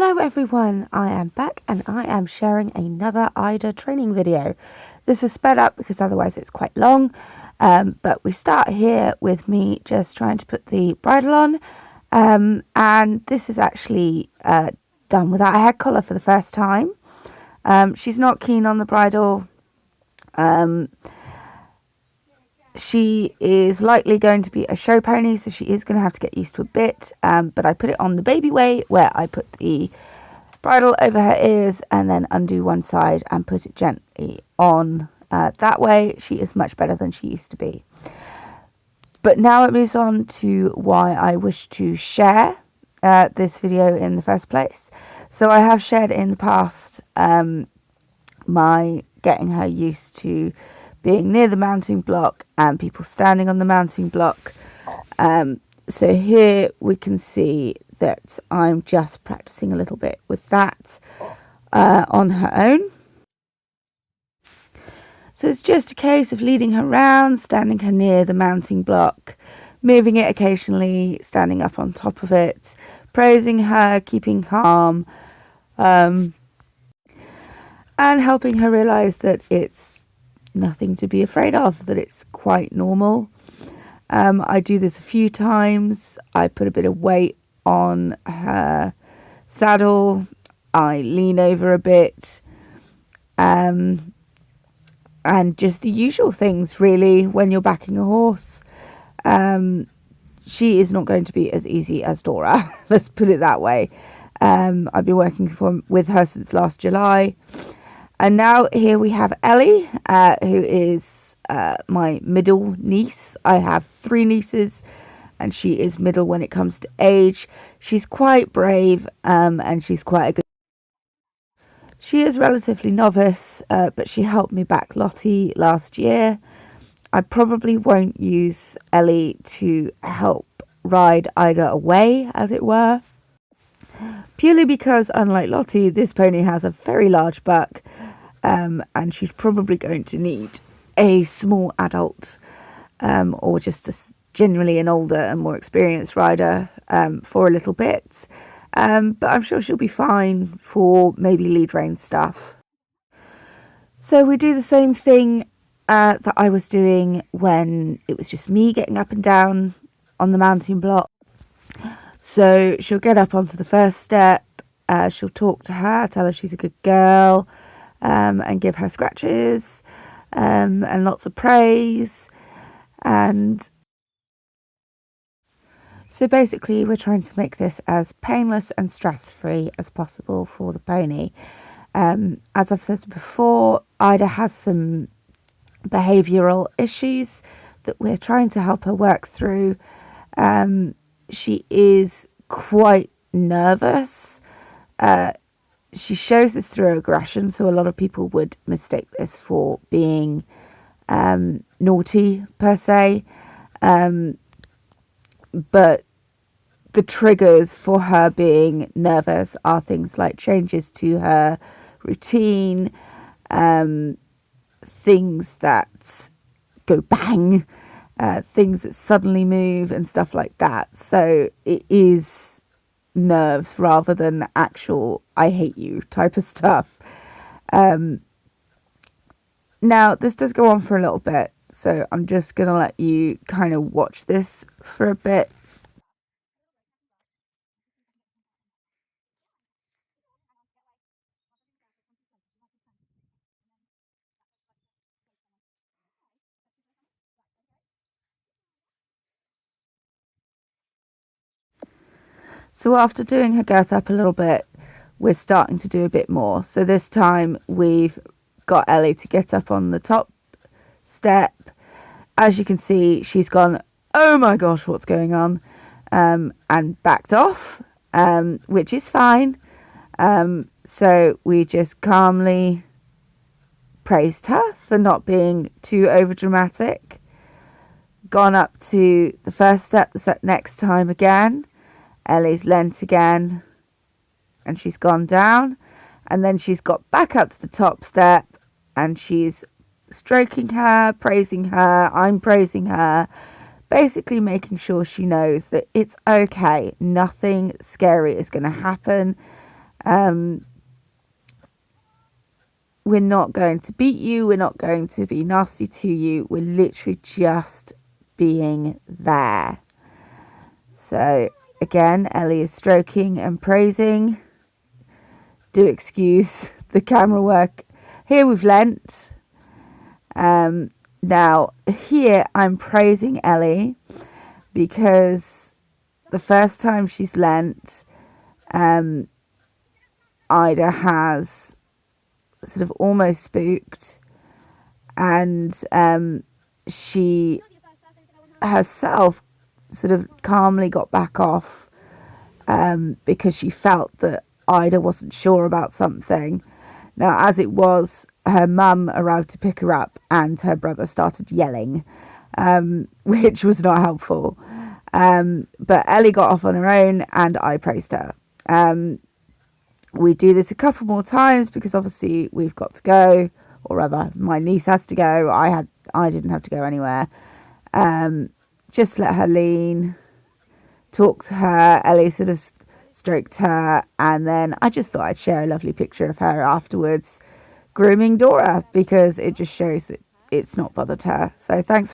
Hello everyone, I am back and I am sharing another Ida training video. This is sped up because otherwise it's quite long, but we start here with me just trying to put the bridle on, and this is actually done without a head collar for the first time. She's not keen on the bridle. She is likely going to be a show pony, so she is going to have to get used to a bit, but I put it on the baby way, where I put the bridle over her ears and then undo one side and put it gently on. That way she is much better than she used to be. But now it moves on to why I wish to share this video in the first place. So I have shared in the past my getting her used to being near the mounting block and people standing on the mounting block. So here we can see that I'm just practicing a little bit with that on her own. So it's just a case of leading her around, standing her near the mounting block, moving it occasionally, standing up on top of it, praising her, keeping calm, and helping her realise that it's nothing to be afraid of, that it's quite normal. I do this a few times. I put a bit of weight on her saddle. I lean over a bit. And just the usual things, really, when you're backing a horse. She is not going to be as easy as Dora. Let's put it that way. I've been working with her since last July. And now here we have Ellie, who is my middle niece. I have 3 nieces, and she is middle when it comes to age. She's quite brave, and she's quite a good. She is relatively novice, but she helped me back Lottie last year. I probably won't use Ellie to help ride Ida away, as it were. Purely because, unlike Lottie, this pony has a very large buck, and she's probably going to need a small adult, or just generally an older and more experienced rider for a little bit. But I'm sure she'll be fine for maybe lead rein stuff. So we do the same thing that I was doing when it was just me getting up and down on the mounting block. So she'll get up onto the first step, she'll talk to her, tell her she's a good girl, and give her scratches, and lots of praise. And so basically we're trying to make this as painless and stress-free as possible for the pony. As I've said before, Ida has some behavioural issues that we're trying to help her work through. She is quite nervous. She shows this through aggression, so a lot of people would mistake this for being naughty per se. But the triggers for her being nervous are things like changes to her routine, things that go bang, things that suddenly move and stuff like that. So it is nerves rather than actual I hate you type of stuff. Now this does go on for a little bit, so I'm just gonna let you kind of watch this for a bit. So after doing her girth up a little bit, we're starting to do a bit more. So this time we've got Ellie to get up on the top step. As you can see, she's gone, oh my gosh, what's going on? And backed off, which is fine. So we just calmly praised her for not being too overdramatic. Gone up to the first step the next time again. Ellie's leant again and she's gone down, and then she's got back up to the top step and she's stroking her, praising her, I'm praising her, basically making sure she knows that it's okay, nothing scary is going to happen. We're not going to beat you. We're not going to be nasty to you. We're literally just being there. So again, Ellie is stroking and praising. Do excuse the camera work. Here we've lent. Now here I'm praising Ellie because the first time she's lent, Ida has sort of almost spooked, and she herself sort of calmly got back off because she felt that Ida wasn't sure about something. Now, as it was, her mum arrived to pick her up and her brother started yelling, which was not helpful. But Ellie got off on her own and I praised her. We do this a couple more times because obviously we've got to go, or rather my niece has to go. I didn't have to go anywhere. Just let her lean, talk to her. Ellie sort of stroked her, and then I just thought I'd share a lovely picture of her afterwards grooming Dora because it just shows that it's not bothered her. So thanks